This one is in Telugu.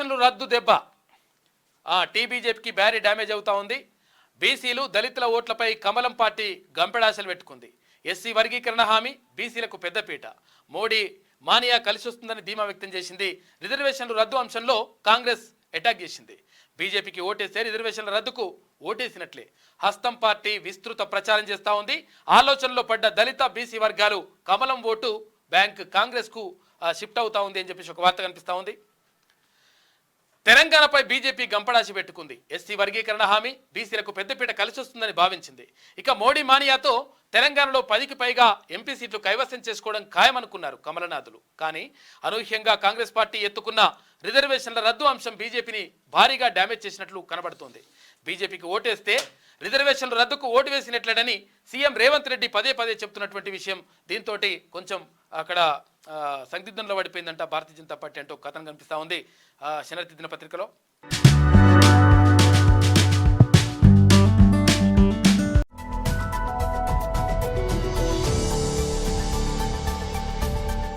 రిజర్వేషన్లు రద్దు దెబ్బ టీబీజేపీకి భారీ డ్యామేజ్ అవుతా ఉంది. బీసీలు దళితుల ఓట్లపై కమలం పార్టీ గంపెడాశలు పెట్టుకుంది. ఎస్సీ వర్గీకరణ హామీ బీసీలకు పెద్దపీట. మోడీ మానియా కలిసి వస్తుందని ధీమా వ్యక్తం చేసింది. రిజర్వేషన్లు రద్దు అంశంలో కాంగ్రెస్ అటాక్ చేసింది. బీజేపీకి ఓటేస్తే రిజర్వేషన్ల రద్దుకు ఓటేసినట్లే. హస్తం పార్టీ విస్తృత ప్రచారం చేస్తూ ఉంది. ఆలోచనలో పడ్డ దళిత బీసీ వర్గాలు కమలం ఓటు బ్యాంక్ కాంగ్రెస్కు షిఫ్ట్ అవుతా ఉంది అని చెప్పేసి ఒక వార్త కనిపిస్తూ ఉంది. తెలంగాణపై బీజేపీ గంపడాసి పెట్టుకుంది. ఎస్సీ వర్గీకరణ హామీ బీసీలకు పెద్దపీట కలిసి వస్తుందని భావించింది. ఇక మోడీ మానియాతో తెలంగాణలో 10కి పైగా ఎంపీ సీట్లు కైవసం చేసుకోవడం ఖాయమనుకున్నారు కమలనాథులు. కానీ అనూహ్యంగా కాంగ్రెస్ పార్టీ ఎత్తుకున్న రిజర్వేషన్ల రద్దు అంశం బీజేపీని భారీగా డ్యామేజ్ చేసినట్లు కనబడుతోంది. బీజేపీకి ఓటేస్తే రిజర్వేషన్ల రద్దుకు ఓటు వేసినట్లేనని సీఎం రేవంత్ రెడ్డి పదే పదే చెప్తున్నటువంటి విషయం. దీంతో కొంచెం అక్కడ సందిగ్ధంలో పడిపోయిందంట భారతీయ జనతా పార్టీ అంటూ కథనం కనిపిస్తూ ఉంది శనివారం దినపత్రికలో.